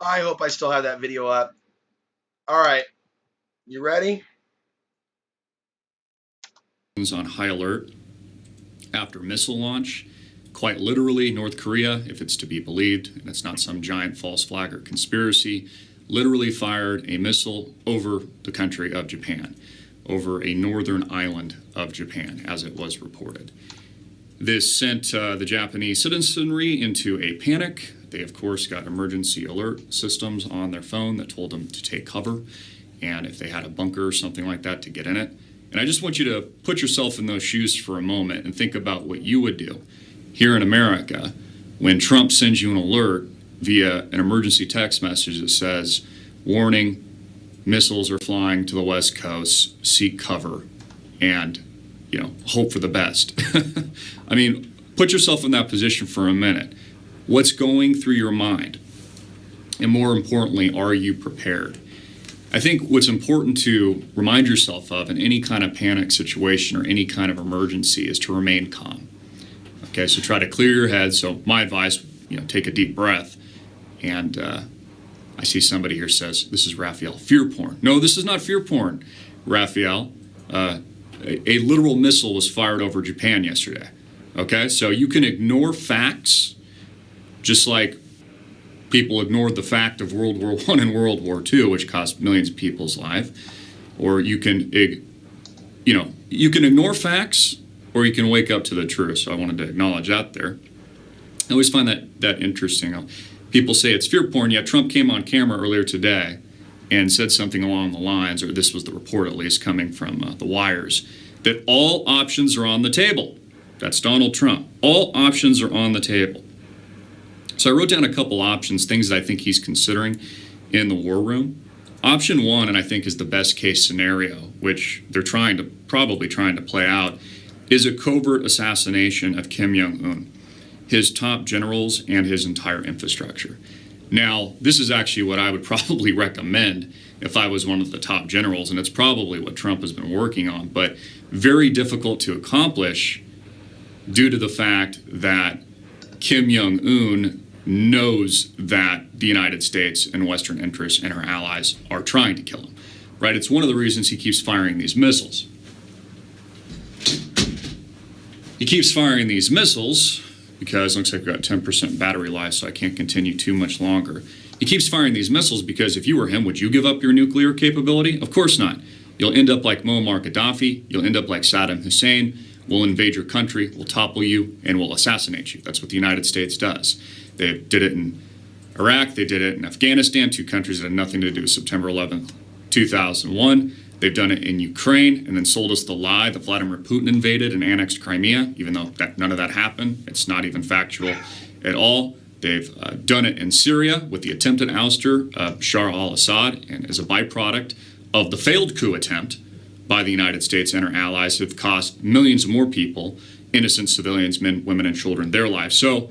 I hope I still have that video up. All right, you ready? On high alert after missile launch. Quite literally, North Korea, if it's to be believed, and it's not some giant false flag or conspiracy, literally fired a missile over the country of Japan, over a northern island of Japan, as it was reported. This sent the Japanese citizenry into a panic. They, of course, got emergency alert systems on their phone that told them to take cover, and if they had a bunker or something like that, to get in it. And I just want you to put yourself in those shoes for a moment and think about what you would do here in America when Trump sends you an alert via an emergency text message that says, warning, missiles are flying to the West Coast, seek cover, and, hope for the best. I mean, put yourself in that position for a minute. What's going through your mind? And more importantly, are you prepared? I think what's important to remind yourself of in any kind of panic situation or any kind of emergency is to remain calm. Okay, so try to clear your head. So my advice, take a deep breath. And I see somebody here says, this is Raphael, fear porn. No, this is not fear porn, Raphael. A literal missile was fired over Japan yesterday. Okay, so you can ignore facts, just like people ignored the fact of World War I and World War II, which cost millions of people's lives. Or you can ignore facts, or you can wake up to the truth. So I wanted to acknowledge that there. I always find that interesting. People say it's fear porn, yet Trump came on camera earlier today and said something along the lines, or this was the report at least coming from the wires, that all options are on the table. That's Donald Trump. All options are on the table. So I wrote down a couple options, things that I think he's considering in the war room. Option one, and I think is the best case scenario, which they're probably trying to play out, is a covert assassination of Kim Jong-un, his top generals, and his entire infrastructure. Now, this is actually what I would probably recommend if I was one of the top generals, and it's probably what Trump has been working on, but very difficult to accomplish due to the fact that Kim Jong-un knows that the United States and Western interests and our allies are trying to kill him, right? It's one of the reasons he keeps firing these missiles. He keeps firing these missiles because it looks like we've got 10% battery life, so I can't continue too much longer. He keeps firing these missiles because if you were him, would you give up your nuclear capability? Of course not. You'll end up like Muammar Gaddafi. You'll end up like Saddam Hussein. We'll invade your country, we'll topple you, and we'll assassinate you. That's what the United States does. They did it in Iraq, they did it in Afghanistan, two countries that had nothing to do with September 11th, 2001. They've done it in Ukraine and then sold us the lie that Vladimir Putin invaded and annexed Crimea, even though none of that happened. It's not even factual at all. They've done it in Syria with the attempted ouster of Bashar al-Assad, and as a byproduct of the failed coup attempt by the United States and our allies, have cost millions of more people, innocent civilians, men, women, and children, their lives. So,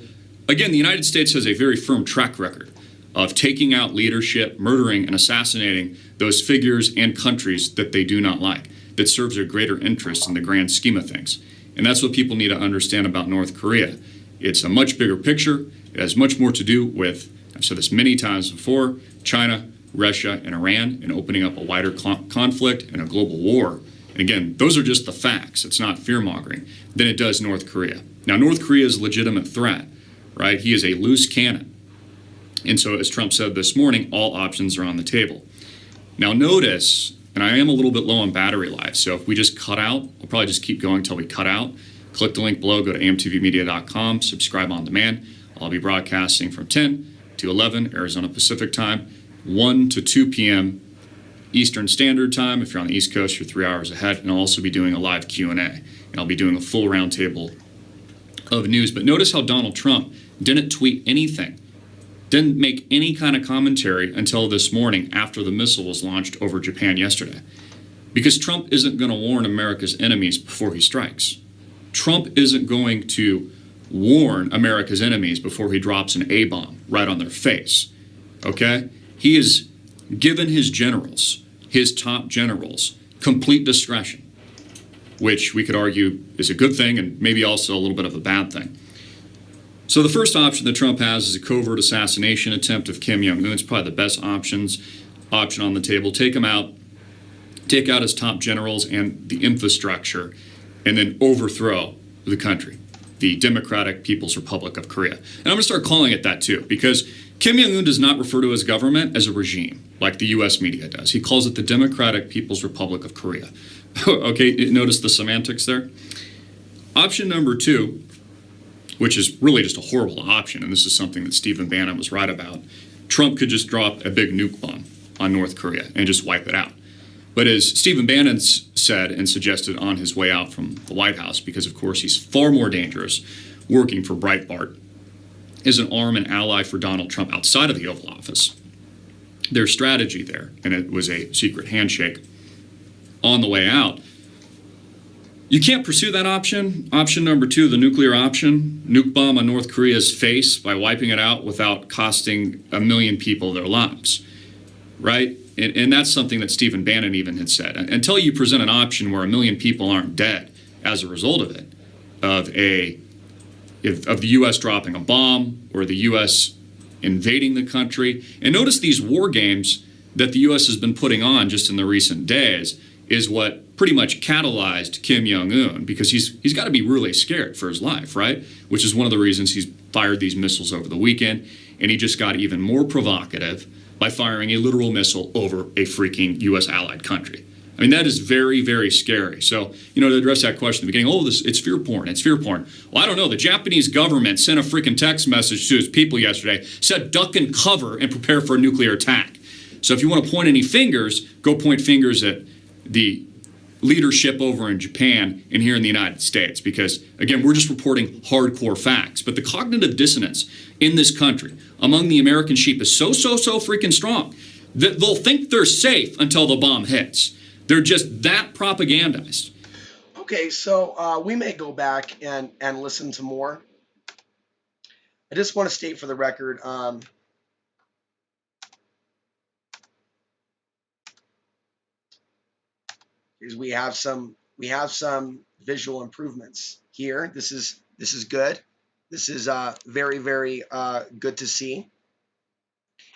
again, the United States has a very firm track record of taking out leadership, murdering, and assassinating those figures and countries that they do not like, that serves their greater interests in the grand scheme of things. And that's what people need to understand about North Korea. It's a much bigger picture. It has much more to do with, I've said this many times before, China, Russia, and Iran, and opening up a wider conflict and a global war. And again, those are just the facts. It's not fear-mongering. Than it does North Korea. Now, North Korea is a legitimate threat, right? He is a loose cannon. And so, as Trump said this morning, all options are on the table. Now, notice, and I am a little bit low on battery life, so if we just cut out, I'll probably just keep going until we cut out. Click the link below, go to amtvmedia.com, subscribe on demand. I'll be broadcasting from 10 to 11 Arizona Pacific time, 1 to 2 p.m. Eastern Standard Time. If you're on the East Coast, you're 3 hours ahead. And I'll also be doing a live Q&A. And I'll be doing a full roundtable of news. But notice how Donald Trump didn't tweet anything, didn't make any kind of commentary until this morning after the missile was launched over Japan yesterday. Because Trump isn't going to warn America's enemies before he strikes. Trump isn't going to warn America's enemies before he drops an A-bomb right on their face. Okay? He has given his generals, his top generals, complete discretion, which we could argue is a good thing and maybe also a little bit of a bad thing. So the first option that Trump has is a covert assassination attempt of Kim Jong Un. It's probably the best option on the table. Take him out, take out his top generals and the infrastructure, and then overthrow the country, the Democratic People's Republic of Korea. And I'm going to start calling it that too, because Kim Jong Un does not refer to his government as a regime like the U.S. media does. He calls it the Democratic People's Republic of Korea. Okay, notice the semantics there. Option number two, which is really just a horrible option, and this is something that Stephen Bannon was right about. Trump could just drop a big nuke bomb on North Korea and just wipe it out. But as Stephen Bannon said and suggested on his way out from the White House, because of course he's far more dangerous working for Breitbart, is an arm and ally for Donald Trump outside of the Oval Office. Their strategy there, and it was a secret handshake on the way out. You can't pursue that option. Option number two, the nuclear option, nuke bomb on North Korea's face by wiping it out without costing 1 million people their lives, right? And that's something that Stephen Bannon even had said. Until you present an option where 1 million people aren't dead as a result of it, of the U.S. dropping a bomb or the U.S. invading the country. And notice these war games that the U.S. has been putting on just in the recent days is what pretty much catalyzed Kim Jong-un, because he's got to be really scared for his life, right? Which is one of the reasons he's fired these missiles over the weekend. And he just got even more provocative by firing a literal missile over a freaking U.S. allied country. I mean, that is very, very scary. So, to address that question at the beginning, it's fear porn. It's fear porn. Well, I don't know. The Japanese government sent a freaking text message to its people yesterday, said duck and cover and prepare for a nuclear attack. So if you want to point any fingers, go point fingers at the leadership over in Japan and here in the United States, because, again, we're just reporting hardcore facts. But the cognitive dissonance in this country among the American sheep is so freaking strong that they'll think they're safe until the bomb hits. They're just that propagandized. Okay, so we may go back and listen to more. I just want to state for the record, is we have some visual improvements here. This is good. This is very, very good to see.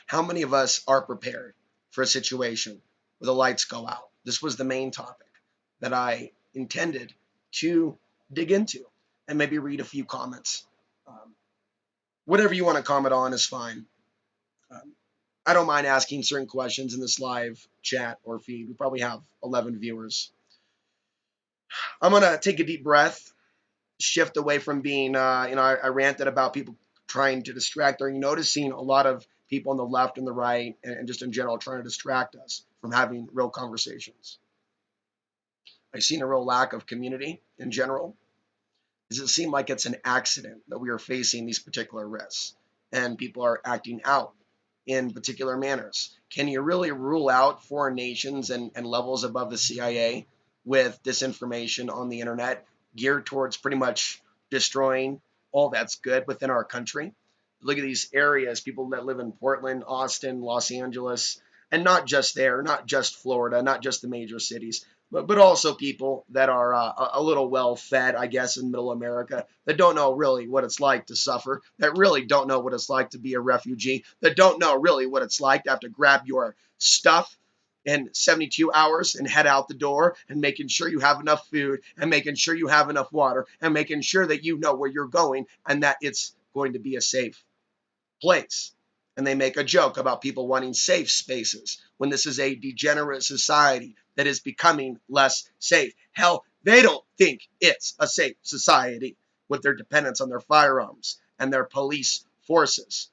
How many of us are prepared for a situation where the lights go out? This was the main topic that I intended to dig into and maybe read a few comments. Whatever you want to comment on is fine. I don't mind asking certain questions in this live chat or feed. We probably have 11 viewers. I'm going to take a deep breath, shift away from being, I ranted about people trying to distract. Are you noticing a lot of people on the left and the right and just in general trying to distract us from having real conversations? I've seen a real lack of community in general. Does it seem like it's an accident that we are facing these particular risks and people are acting out in particular manners? Can you really rule out foreign nations and levels above the CIA with disinformation on the internet geared towards pretty much destroying all that's good within our country? Look at these areas, people that live in Portland, Austin, Los Angeles, and not just there, not just Florida, not just the major cities, but also people that are a little well fed, I guess, in middle America, that don't know really what it's like to suffer, that really don't know what it's like to be a refugee, that don't know really what it's like to have to grab your stuff in 72 hours and head out the door, and making sure you have enough food and making sure you have enough water and making sure that you know where you're going and that it's going to be a safe place. And they make a joke about people wanting safe spaces when this is a degenerate society that is becoming less safe. Hell, they don't think it's a safe society with their dependence on their firearms and their police forces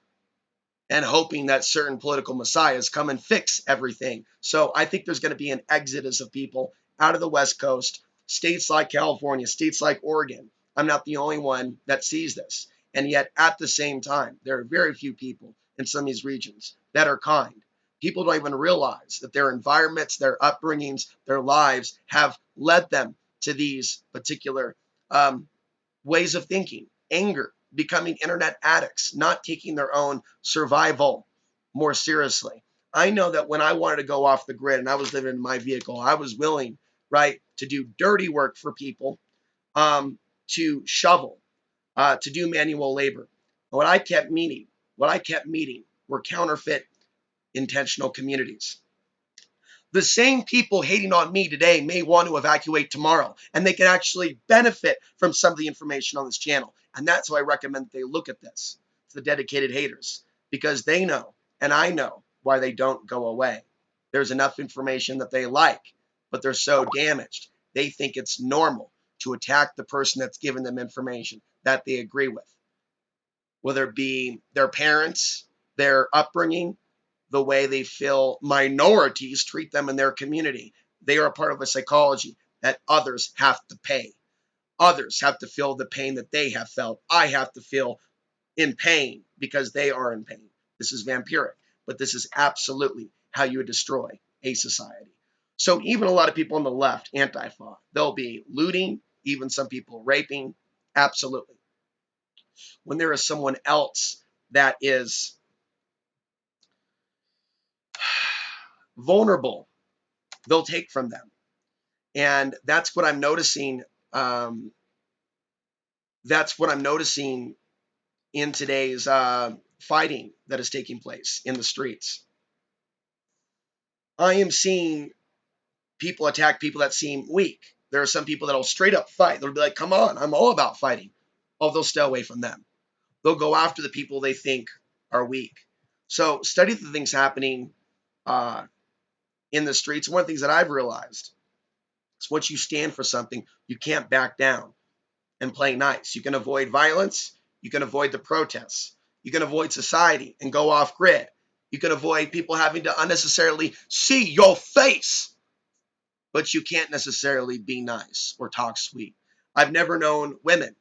and hoping that certain political messiahs come and fix everything. So I think there's going to be an exodus of people out of the West Coast, states like California, states like Oregon. I'm not the only one that sees this. And yet, at the same time, there are very few people in some of these regions that are kind. People don't even realize that their environments, their upbringings, their lives have led them to these particular ways of thinking, anger, becoming internet addicts, not taking their own survival more seriously. I know that when I wanted to go off the grid and I was living in my vehicle, I was willing, right, to do dirty work for people, to shovel, to do manual labor. what I kept meeting were counterfeit intentional communities. The same people hating on me today may want to evacuate tomorrow, and they can actually benefit from some of the information on this channel. And that's why I recommend that they look at this. It's the dedicated haters, because they know, and I know, why they don't go away. There's enough information that they like, but they're so damaged. They think it's normal to attack the person that's given them information that they agree with, whether it be their parents, their upbringing, the way they feel minorities treat them in their community. They are a part of a psychology that others have to pay. Others have to feel the pain that they have felt. I have to feel in pain because they are in pain. This is vampiric, but this is absolutely how you would destroy a society. So even a lot of people on the left, Antifa, they'll be looting, even some people raping. Absolutely. When there is someone else that is vulnerable, they'll take from them. And that's what I'm noticing. Um, that's what I'm noticing in today's fighting that is taking place in the streets. I am seeing people attack people that seem weak. There are some people that'll straight up fight. They'll be like, "Come on, I'm all about fighting." Oh, they'll stay away from them. They'll go after the people they think are weak. So study the things happening uh, in the streets. One of the things that I've realized is once you stand for something, you can't back down and play nice. You can avoid violence. You can avoid the protests. You can avoid society and go off grid. You can avoid people having to unnecessarily see your face, but you can't necessarily be nice or talk sweet. I've never known women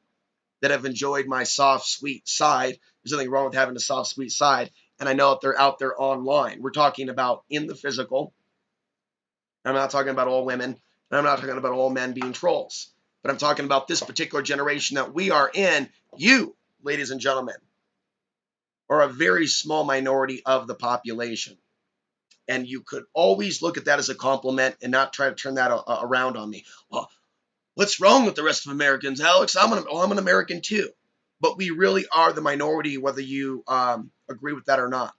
that have enjoyed my soft, sweet side. There's nothing wrong with having a soft, sweet side. And I know that they're out there online. We're talking about in the physical. I'm not talking about all women, and I'm not talking about all men being trolls, but I'm talking about this particular generation that we are in. You, ladies and gentlemen, are a very small minority of the population. And you could always look at that as a compliment and not try to turn that around on me. Well, what's wrong with the rest of Americans, Alex? I'm an American too. But we really are the minority, whether you agree with that or not.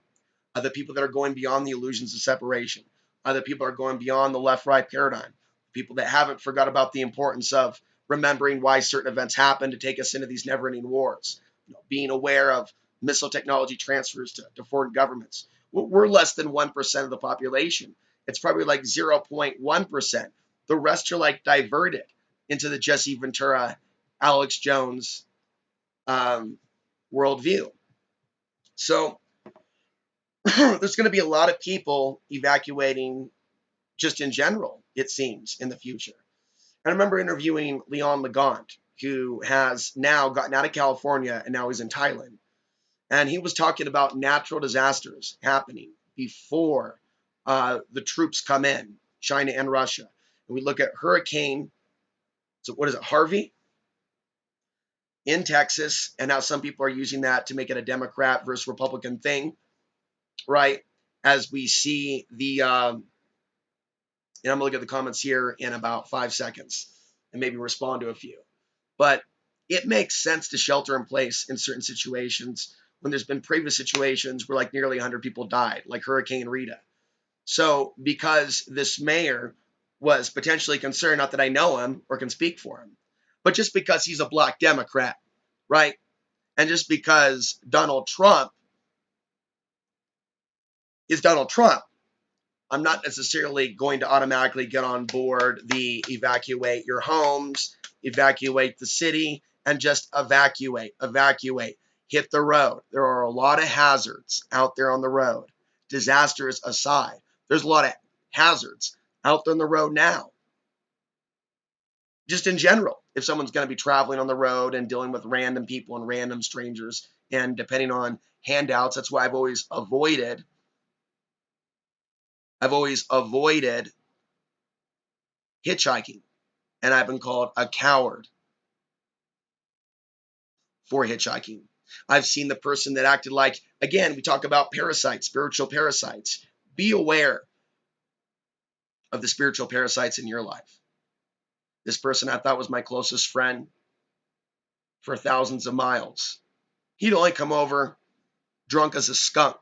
The people that are going beyond the illusions of separation. The people that are going beyond the left-right paradigm. People that haven't forgot about the importance of remembering why certain events happen to take us into these never-ending wars. Being aware of missile technology transfers to foreign governments. We're less than 1% of the population. It's probably like 0.1%. The rest are like diverted into the Jesse Ventura, Alex Jones worldview. So there's going to be a lot of people evacuating just in general, it seems, in the future. And I remember interviewing Leon Legant, who has now gotten out of California and now he's in Thailand. And he was talking about natural disasters happening before the troops come in, China and Russia. And we look at Hurricane, so what is it, Harvey in Texas, and how some people are using that to make it a Democrat versus Republican thing, right? As we see and I'm going to look at the comments here in about 5 seconds and maybe respond to a few. But it makes sense to shelter in place in certain situations when there's been previous situations where like nearly 100 people died, like Hurricane Rita. So because this mayor was potentially concerned, not that I know him or can speak for him, but just because he's a black Democrat, right? And just because Donald Trump is Donald Trump, I'm not necessarily going to automatically get on board the evacuate your homes, evacuate the city, and just evacuate, hit the road. There are a lot of hazards out there on the road. Disasters aside, there's a lot of hazards out there on the road now. Just in general, if someone's going to be traveling on the road and dealing with random people and random strangers, and depending on handouts, that's why I've always avoided hitchhiking, and I've been called a coward for hitchhiking. I've seen the person that acted like, again, we talk about parasites, spiritual parasites. Be aware of the spiritual parasites in your life. This person I thought was my closest friend for thousands of miles. He'd only come over drunk as a skunk,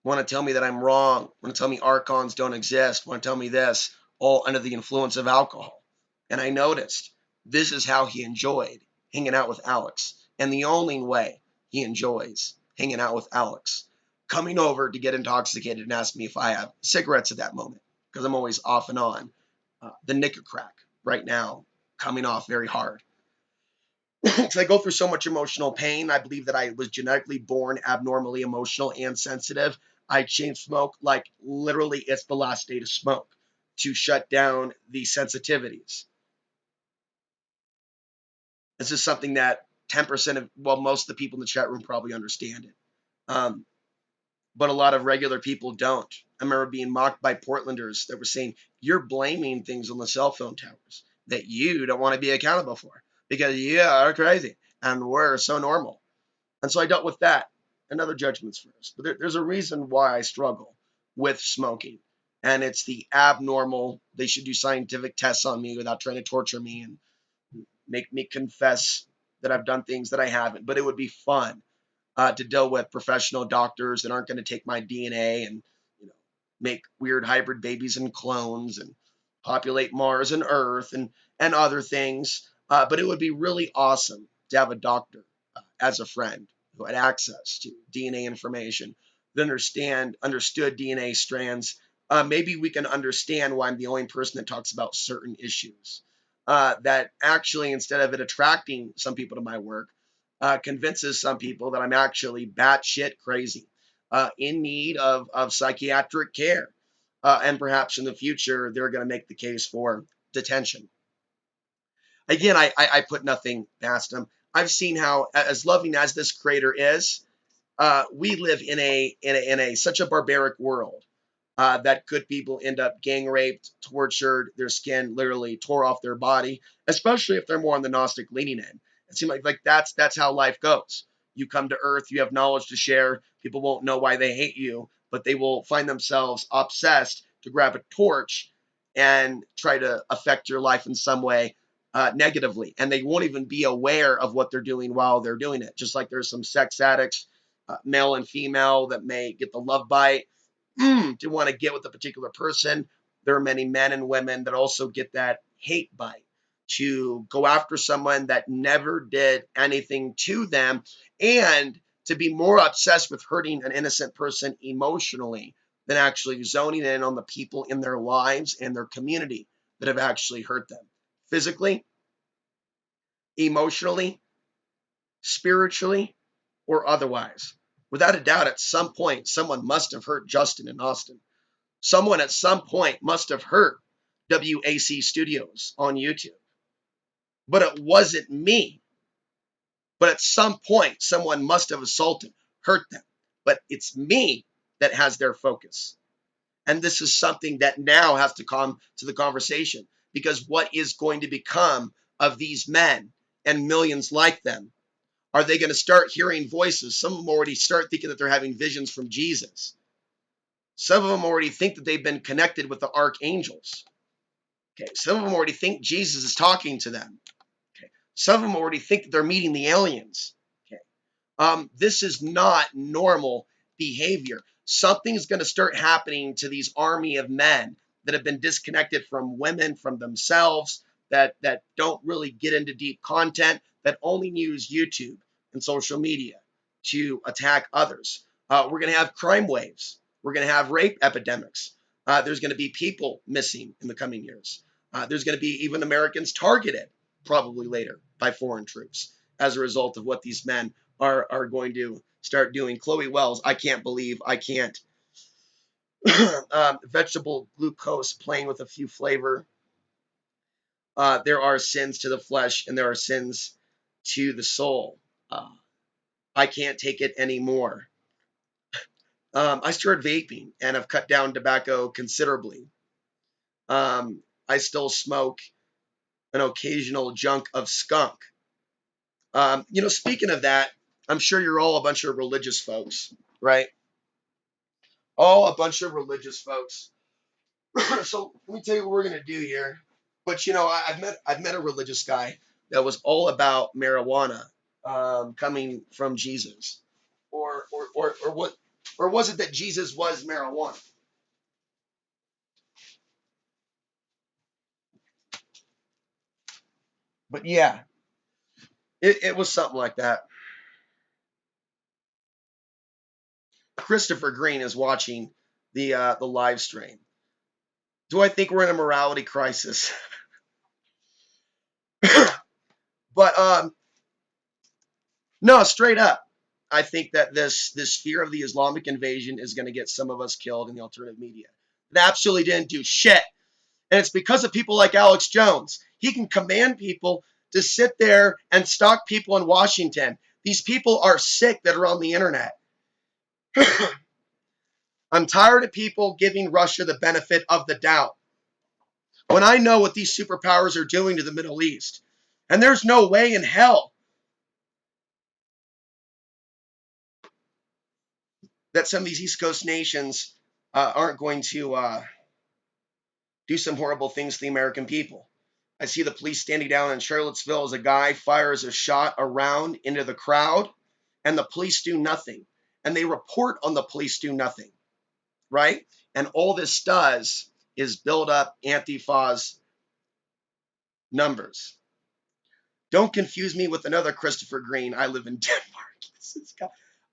want to tell me that I'm wrong, want to tell me archons don't exist, want to tell me this, all under the influence of alcohol. And I noticed this is how he enjoyed hanging out with Alex. And the only way he enjoys hanging out with Alex, coming over to get intoxicated and ask me if I have cigarettes at that moment, because I'm always off and on. The Nicker crack right now coming off very hard. Because I go through so much emotional pain. I believe that I was genetically born abnormally emotional and sensitive. I chain smoke like literally it's the last day to smoke to shut down the sensitivities. This is something that 10% of, well, most of the people in the chat room probably understand it. Um, but a lot of regular people don't. I remember being mocked by Portlanders that were saying, you're blaming things on the cell phone towers that you don't want to be accountable for because you are crazy and we're so normal. And so I dealt with that and other judgments first. But there's a reason why I struggle with smoking. And it's the abnormal, they should do scientific tests on me without trying to torture me and make me confess that I've done things that I haven't. But it would be fun to deal with professional doctors that aren't going to take my DNA and make weird hybrid babies and clones and populate Mars and Earth and other things. But it would be really awesome to have a doctor as a friend who had access to DNA information, that understood DNA strands. Maybe we can understand why I'm the only person that talks about certain issues. That actually, instead of it attracting some people to my work, convinces some people that I'm actually batshit crazy, in need of psychiatric care. And perhaps in the future, they're going to make the case for detention. Again, I put nothing past them. I've seen how, as loving as this creator is, we live in a such a barbaric world that good people end up gang raped, tortured, their skin literally tore off their body, especially if they're more on the Gnostic leaning end. It seems like that's how life goes. You come to Earth, you have knowledge to share. People won't know why they hate you, but they will find themselves obsessed to grab a torch and try to affect your life in some way negatively. And they won't even be aware of what they're doing while they're doing it. Just like there's some sex addicts, male and female, that may get the love bite to want to get with a particular person. There are many men and women that also get that hate bite to go after someone that never did anything to them and to be more obsessed with hurting an innocent person emotionally than actually zoning in on the people in their lives and their community that have actually hurt them physically, emotionally, spiritually, or otherwise. Without a doubt, at some point, someone must have hurt Justin in Austin. Someone at some point must have hurt WAC Studios on YouTube, but it wasn't me. But at some point, someone must have assaulted, hurt them. But it's me that has their focus. And this is something that now has to come to the conversation, because what is going to become of these men and millions like them? Are they going to start hearing voices? Some of them already start thinking that they're having visions from Jesus. Some of them already think that they've been connected with the archangels. Okay, some of them already think Jesus is talking to them. Okay, some of them already think that they're meeting the aliens. Okay, this is not normal behavior. Something's going to start happening to these army of men that have been disconnected from women, from themselves, that don't really get into deep content, that only use YouTube and social media to attack others. We're going to have crime waves. We're going to have rape epidemics. There's going to be people missing in the coming years. There's going to be even Americans targeted probably later by foreign troops as a result of what these men are going to start doing. Chloe Wells, I can't believe I can't. Vegetable glucose playing with a few flavor. There are sins to the flesh and there are sins to the soul. I can't take it anymore. I started vaping and have cut down tobacco considerably. I still smoke an occasional junk of skunk. Speaking of that, I'm sure you're all a bunch of religious folks, right? All a bunch of religious folks. So let me tell you what we're gonna do here. But I've met a religious guy that was all about marijuana coming from Jesus, or what, or was it that Jesus was marijuana? But yeah, it was something like that. Christopher Green is watching the live stream. Do I think we're in a morality crisis? But no, straight up. I think that this fear of the Islamic invasion is going to get some of us killed in the alternative media. It absolutely didn't do shit. And it's because of people like Alex Jones. He can command people to sit there and stalk people in Washington. These people are sick that are on the internet. I'm tired of people giving Russia the benefit of the doubt when I know what these superpowers are doing to the Middle East. And there's no way in hell that some of these East Coast nations aren't going to do some horrible things to the American people. I see the police standing down in Charlottesville as a guy fires a shot around into the crowd, and the police do nothing. And they report on the police do nothing, right? And all this does is build up Antifa's numbers. Don't confuse me with another Christopher Green. I live in Denmark.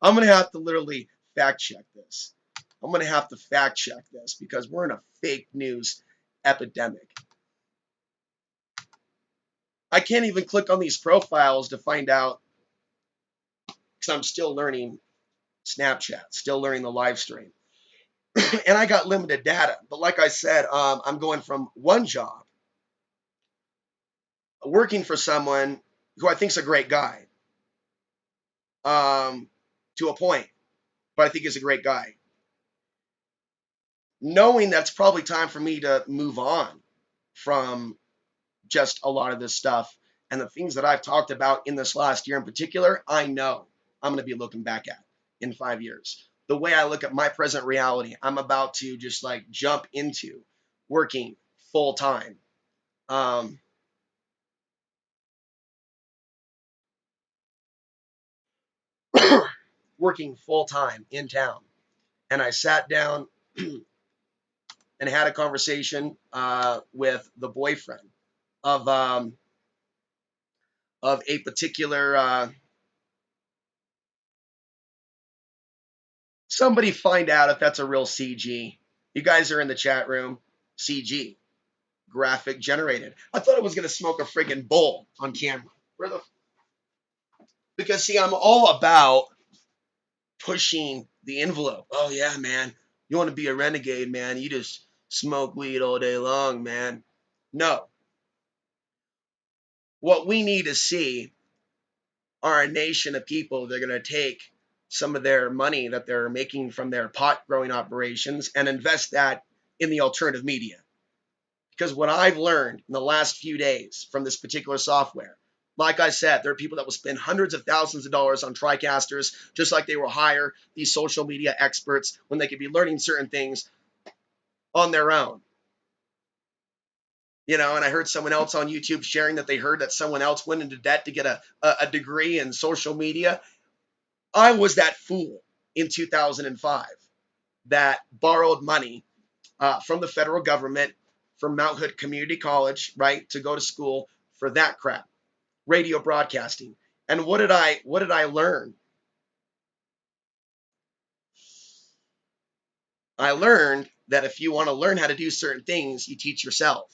I'm going to have to literally fact check this. I'm going to have to fact check this because we're in a fake news epidemic. I can't even click on these profiles to find out because I'm still learning Snapchat, still learning the live stream. And I got limited data. But like I said, I'm going from one job, working for someone who I think is a great guy, um, to a point, but I think is a great guy. Knowing that's probably time for me to move on from just a lot of this stuff and the things that I've talked about in this last year in particular, I know I'm going to be looking back at in 5 years. The way I look at my present reality, I'm about to just like jump into working full time. Um, Working full time in town. And I sat down and had a conversation with the boyfriend of a particular somebody find out if that's a real CG. You guys are in the chat room. CG, graphic generated. I thought I was gonna smoke a friggin' bowl on camera. Where the? Because see, I'm all about pushing the envelope. Oh yeah, man. You want to be a renegade, man? You just smoke weed all day long, man. No. What we need to see are a nation of people that are going to take some of their money that they're making from their pot growing operations and invest that in the alternative media. Because what I've learned in the last few days from this particular software, like I said, there are people that will spend hundreds of thousands of dollars on TriCasters, just like they will hire these social media experts when they could be learning certain things on their own. You know, and I heard someone else on YouTube sharing that they heard that someone else went into debt to get a degree in social media. I was that fool in 2005 that borrowed money from the federal government from Mount Hood Community College, right, to go to school for that crap, radio broadcasting. And what did I learn? I learned that if you want to learn how to do certain things, you teach yourself.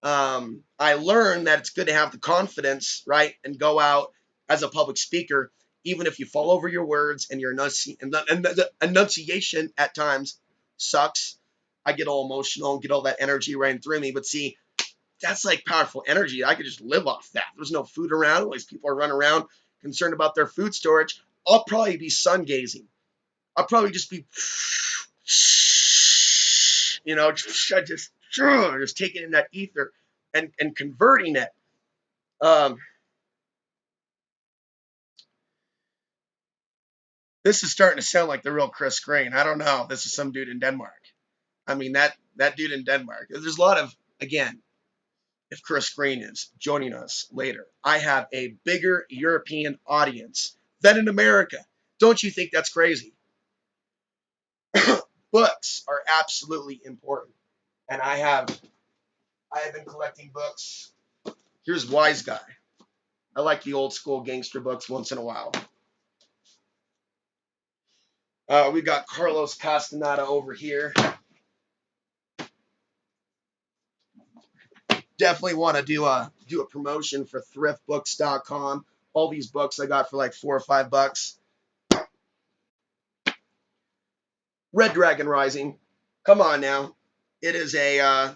I learned that it's good to have the confidence, right, and go out as a public speaker, even if you fall over your words and your enunciation at times sucks. I get all emotional and get all that energy running through me. But see, that's like powerful energy. I could just live off that. There's no food around. All these people are running around concerned about their food storage. I'll probably be sun gazing. I'll probably just be, just taking in that ether and converting it. Um, this is starting to sound like the real Chris Crane. I don't know. This is some dude in Denmark. I mean that dude in Denmark. There's a lot of again. if Chris Green is joining us later. I have a bigger European audience than in America. Don't you think that's crazy? Books are absolutely important. And I have been collecting books. Here's Wise Guy. I like the old school gangster books once in a while. We got Carlos Castaneda over here. Definitely want to do a promotion for thriftbooks.com. All these books I got for like $4 or $5. Red Dragon Rising. Come on now. It is a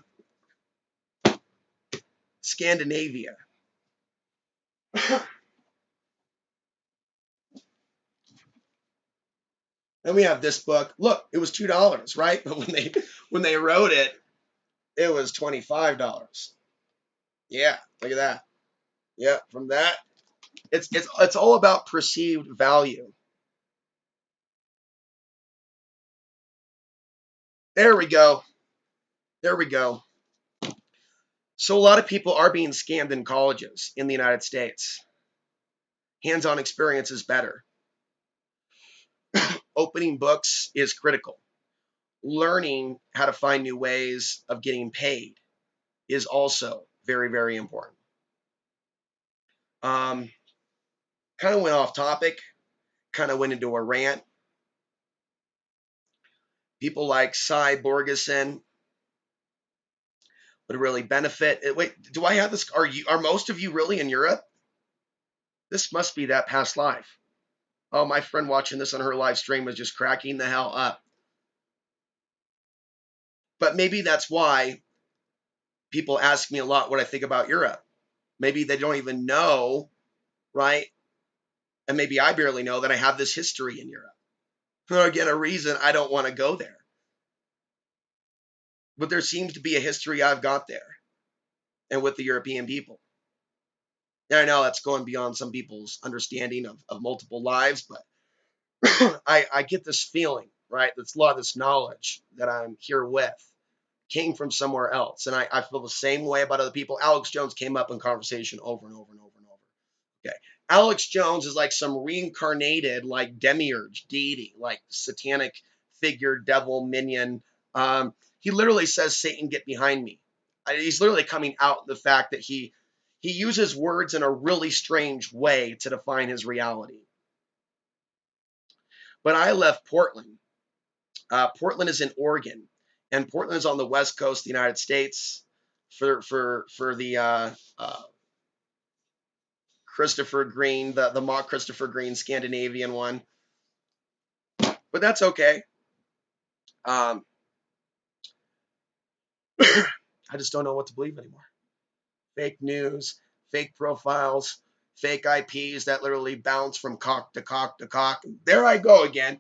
Scandinavia. And we have this book. Look, it was $2, right? But when they wrote it, it was $25. Yeah, look at that. Yeah, from that, it's all about perceived value. There we go. There we go. So a lot of people are being scammed in colleges in the United States. Hands-on experience is better. Opening books is critical. Learning how to find new ways of getting paid is also very, very important. Um, Kind of went off topic, kind of went into a rant. People like Cy Borgeson would really benefit. Wait, do I have this? Are most of you really in Europe? This must be that past life. Oh, my friend watching this on her live stream was just cracking the hell up. But maybe that's why people ask me a lot what I think about Europe. Maybe they don't even know, right? And maybe I barely know that I have this history in Europe. Or again, a reason I don't want to go there. But there seems to be a history I've got there and with the European people. And I know that's going beyond some people's understanding of multiple lives, but I get this feeling, right? That's a lot of this knowledge that I'm here with came from somewhere else. And I feel the same way about other people. Alex Jones came up in conversation over and over and over and over. Okay. Alex Jones is like some reincarnated, like demiurge, deity, like satanic figure, devil, minion. He literally says, Satan, get behind me. He's literally coming out the fact that he uses words in a really strange way to define his reality. But I left Portland. Portland is in Oregon, and Portland is on the west coast of the United States for the Christopher Green, the mock Christopher Green Scandinavian one. But that's okay. Um, I just don't know what to believe anymore. Fake news, fake profiles, fake IPs that literally bounce from cock to cock to cock. There I go again,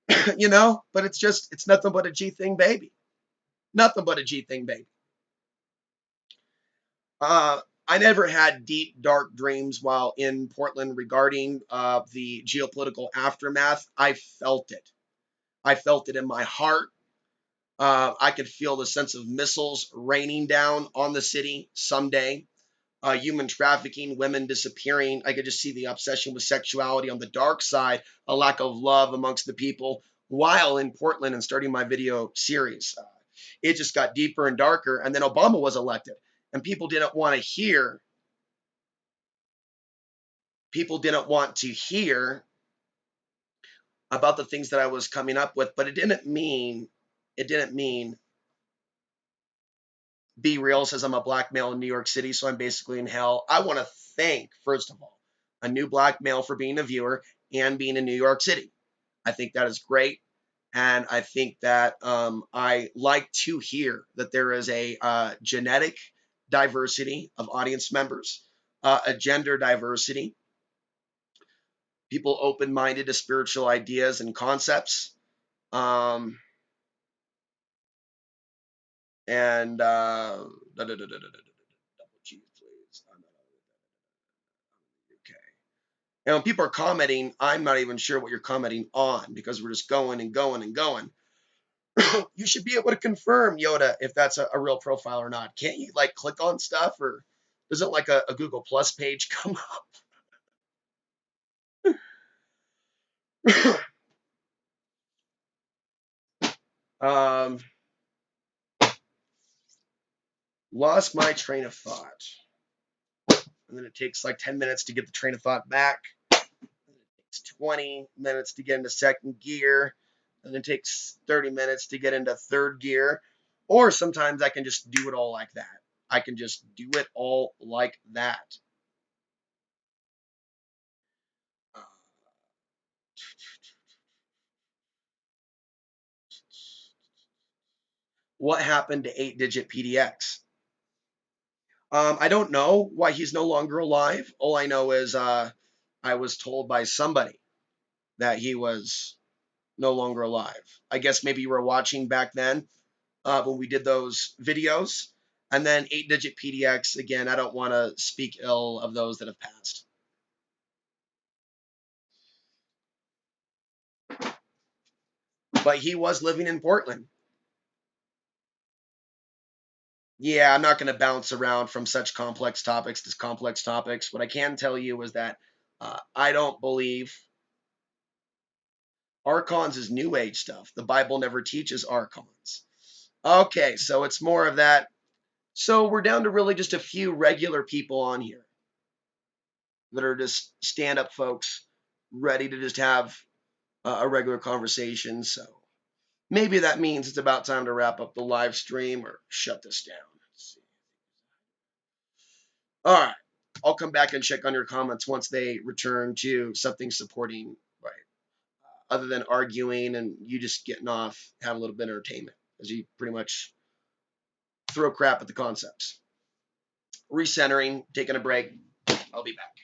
but it's nothing but a G thing, baby. Nothing but a G thing, baby. I never had deep, dark dreams while in Portland regarding the geopolitical aftermath. I felt it. I felt it in my heart. I could feel the sense of missiles raining down on the city someday. Human trafficking, women disappearing. I could just see the obsession with sexuality on the dark side, a lack of love amongst the people while in Portland and starting my video series. It just got deeper and darker. And then Obama was elected, and people didn't want to hear about the things that I was coming up with, but it didn't mean Be Real says I'm a black male in New York City, so I'm basically in hell. I want to thank, first of all, a new black male for being a viewer and being in New York City. I think that is great. And I think that I like to hear that there is a genetic diversity of audience members, a gender diversity, people open minded to spiritual ideas and concepts. Um, and double cheese, please. I'm not okay. And when people are commenting, I'm not even sure what you're commenting on because we're just going and going and going. You should be able to confirm, Yoda, if that's a real profile or not. Can't you like click on stuff, or doesn't like a Google Plus page come up? um, Lost my train of thought. And then it takes like 10 minutes to get the train of thought back. It's 20 minutes to get into second gear. And it takes 30 minutes to get into third gear. Or sometimes I can just do it all like that. I can just do it all like that. Uh, what happened to 8-digit PDX? I don't know why he's no longer alive. All I know is I was told by somebody that he was no longer alive. I guess maybe you were watching back then when we did those videos. And then 8-digit PDX, again, I don't want to speak ill of those that have passed. But he was living in Portland. Yeah, I'm not going to bounce around from such complex topics to complex topics. What I can tell you is that I don't believe Archons is New Age stuff. The Bible never teaches Archons. Okay, so it's more of that. So we're down to really just a few regular people on here that are just stand up folks ready to just have a regular conversation. So maybe that means it's about time to wrap up the live stream or shut this down. Let's see. All right. I'll come back and check on your comments once they return to something supporting, right? Other than arguing and you just getting off, having a little bit of entertainment, as you pretty much throw crap at the concepts. Recentering, taking a break. I'll be back.